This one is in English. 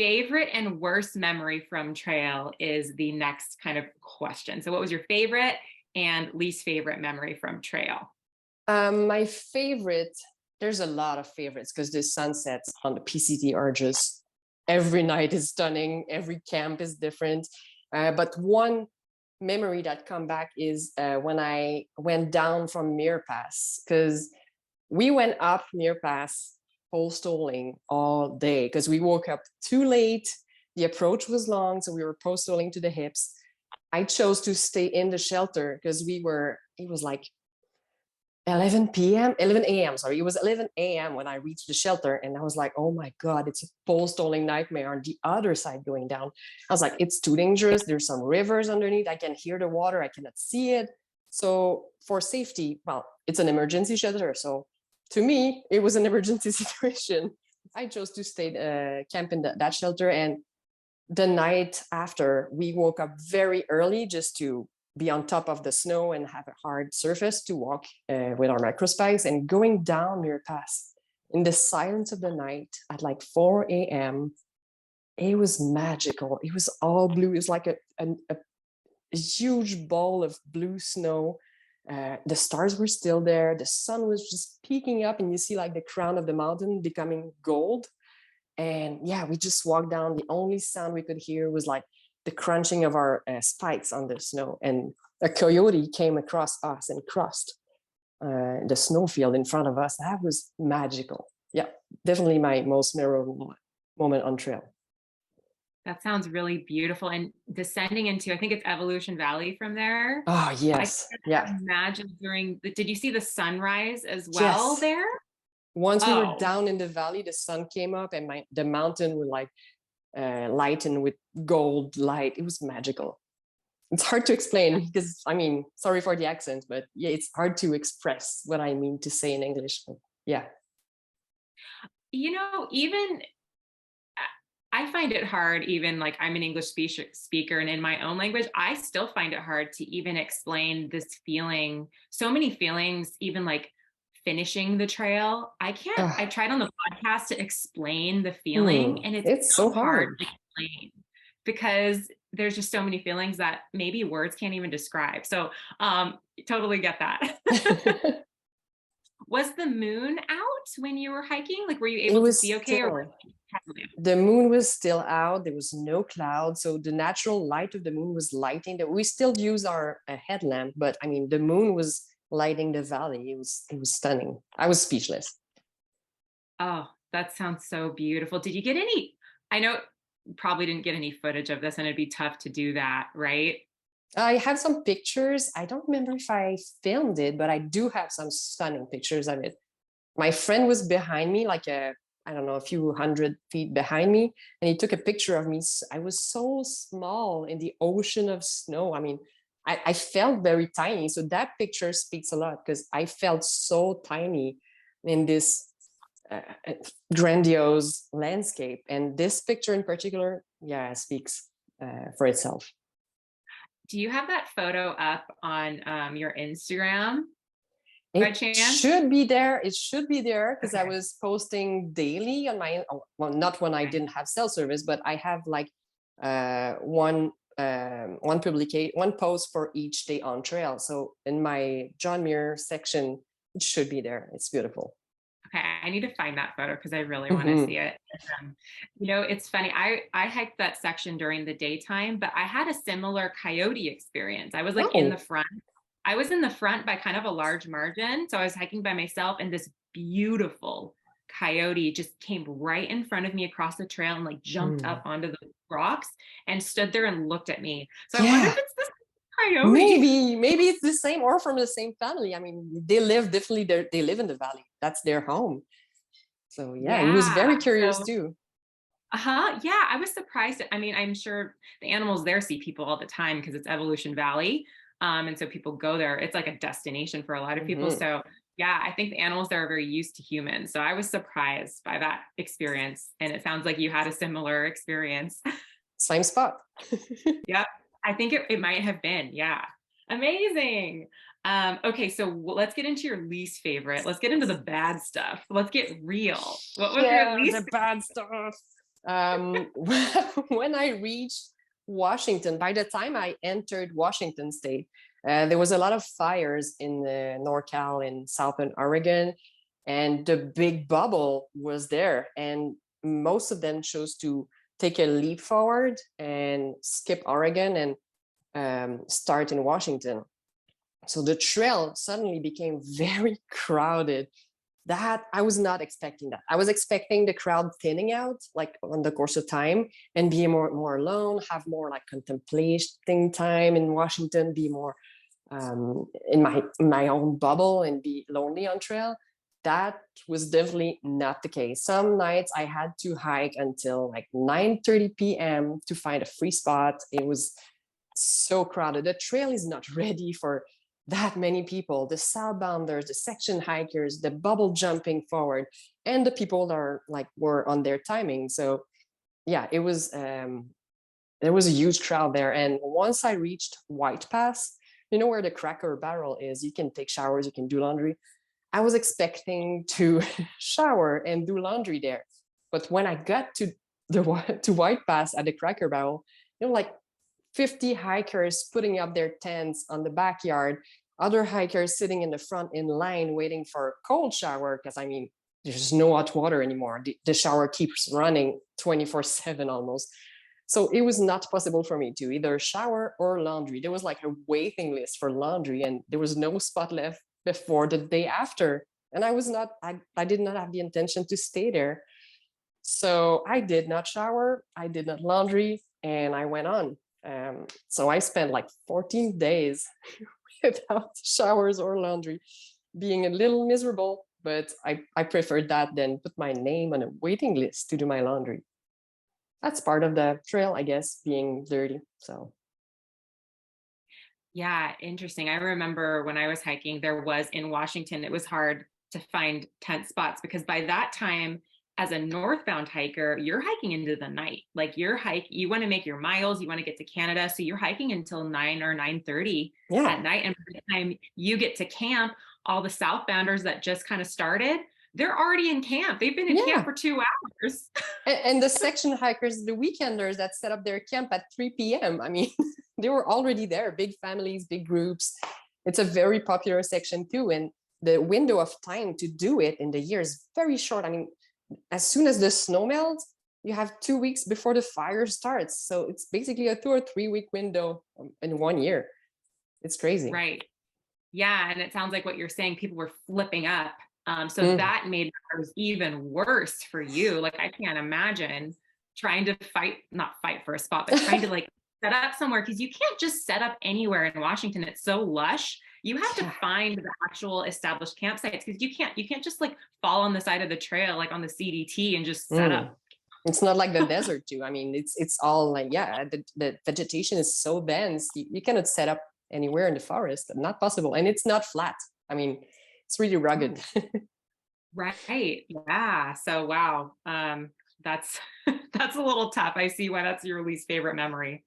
favorite and worst memory from trail is the next kind of question. So what was your favorite and least favorite memory from trail? My favorite, there's a lot of favorites because the sunsets on the PCT are just, every night is stunning. Every camp is different. But one memory that come back is when I went down from Muir Pass, because we went up Muir Pass post-holing all day because we woke up too late. The approach was long, so we were post-holing to the hips. I chose to stay in the shelter because it was like 11 a.m. Sorry, it was 11 a.m. when I reached the shelter, and I was like, oh my God, it's a post-holing nightmare on the other side going down. I was like, it's too dangerous. There's some rivers underneath. I can hear the water. I cannot see it. So for safety, well, it's an emergency shelter. So to me, it was an emergency situation. I chose to stay camp in that shelter. And the night after, we woke up very early just to be on top of the snow and have a hard surface to walk with our macro spikes, and going down Muir Pass in the silence of the night at like 4 a.m. It was magical. It was all blue. It was like a huge ball of blue snow. The stars were still there. The sun was just peeking up, and you see like the crown of the mountain becoming gold. And yeah, we just walked down. The only sound we could hear was like the crunching of our spikes on the snow, and a coyote came across us and crossed the snowfield in front of us. That was magical. Yeah, definitely my most memorable moment on trail. That sounds really beautiful. And descending into, I think it's Evolution Valley from there. Oh, yes. Yeah. Imagine did you see the sunrise as well there? Once we were down in the valley, the sun came up, and the mountain were like lightened with gold light. It was magical. It's hard to explain because, I mean, sorry for the accent, but yeah, it's hard to express what I mean to say in English. But yeah. You know, even I find it hard, even like I'm an English speaker, and in my own language, I still find it hard to even explain this feeling. So many feelings, even like finishing the trail. I tried on the podcast to explain the feeling, and it's so hard to explain because there's just so many feelings that maybe words can't even describe. So totally get that. Was the moon out when you were hiking? Like, were you able to see okay? The moon was still out. There was no cloud. So the natural light of the moon was lighting that. We still use our headlamp, but I mean, the moon was lighting the valley. It was stunning. I was speechless. Oh, that sounds so beautiful. Did you get any? I know you probably didn't get any footage of this, and it'd be tough to do that, right? I have some pictures. I don't remember if I filmed it, but I do have some stunning pictures of it. My friend was behind me, like a few 100 feet behind me, and he took a picture of me. I was so small in the ocean of snow. I mean, I felt very tiny. So that picture speaks a lot because I felt so tiny in this grandiose landscape. And this picture in particular, yeah, speaks for itself. Do you have that photo up on your Instagram? It should be there. It should be there because I was posting daily on my, well, not when I didn't have cell service, but I have like one post for each day on trail. So in my John Muir section, it should be there. It's beautiful. Okay, I need to find that photo because I really want to see it. You know, it's funny. I hiked that section during the daytime, but I had a similar coyote experience. I was like in the front. I was in the front by kind of a large margin. So I was hiking by myself, and this beautiful coyote just came right in front of me across the trail and like jumped up onto the rocks and stood there and looked at me. So I wonder if it's this coyote. Maybe it's the same or from the same family. I mean, they live in the valley. That's their home. So yeah, he was very curious too. Yeah, I was surprised. I mean, I'm sure the animals there see people all the time because it's Evolution Valley. And so people go there. It's like a destination for a lot of people. So yeah, I think the animals there are very used to humans. So I was surprised by that experience. And it sounds like you had a similar experience. Same spot. Yep. I think it might have been. Yeah. Amazing. Okay. So let's get into your least favorite. Let's get into the bad stuff. Let's get real. What was your least bad stuff? When I reached Washington, by the time I entered Washington State, there was a lot of fires in NorCal in Southern Oregon, and the big bubble was there. And most of them chose to take a leap forward and skip Oregon and start in Washington. So the trail suddenly became very crowded. That I was not expecting that. I was expecting the crowd thinning out like on the course of time and be more alone, have more like contemplating time in Washington, be more in my own bubble and be lonely on trail. That was definitely not the case. Some nights I had to hike until like 9:30 p.m. to find a free spot. It was so crowded. The trail is not ready for that many people. The southbounders, the section hikers, the bubble jumping forward, and the people that are like were on their timing. So yeah, it was there was a huge crowd there. And once I reached White Pass, you know where the Cracker Barrel is, you can take showers, you can do laundry. I was expecting to shower and do laundry there. But when I got to White Pass at the Cracker Barrel, like 50 hikers putting up their tents on the backyard, other hikers sitting in the front in line waiting for a cold shower, because I mean, there's no hot water anymore. The shower keeps running 24/7 almost. So it was not possible for me to either shower or laundry. There was like a waiting list for laundry, and there was no spot left before the day after. And I did not have the intention to stay there. So I did not shower, I did not laundry, and I went on. So I spent like 14 days without showers or laundry, being a little miserable, but I preferred that than put my name on a waiting list to do my laundry. That's part of the trail, I guess, being dirty. So Yeah, interesting. I remember when I was hiking, there was in Washington, it was hard to find tent spots because by that time, as a northbound hiker, you're hiking into the night. Like you want to make your miles, you want to get to Canada. So you're hiking until 9 or 9:30 at night. And by the time you get to camp, all the southbounders that just kind of started, they're already in camp. They've been in camp for 2 hours. And the section hikers, the weekenders that set up their camp at 3 p.m. I mean, they were already there, big families, big groups. It's a very popular section too. And the window of time to do it in the year is very short. I mean, as soon as the snow melts, you have 2 weeks before the fire starts. So it's basically a 2 or 3 week window in 1 year. It's crazy. Right. Yeah. And it sounds like what you're saying, people were flipping up. So that made matters even worse for you. Like, I can't imagine trying to not fight for a spot, but trying to like set up somewhere, because you can't just set up anywhere in Washington. It's so lush. You have to find the actual established campsites, because you can't just like fall on the side of the trail, like on the CDT, and just set up. It's not like the desert too. I mean, it's all like, the vegetation is so dense. You cannot set up anywhere in the forest. Not possible. And it's not flat. I mean, it's really rugged. Right. Yeah. So, wow. That's, that's a little tough. I see why that's your least favorite memory.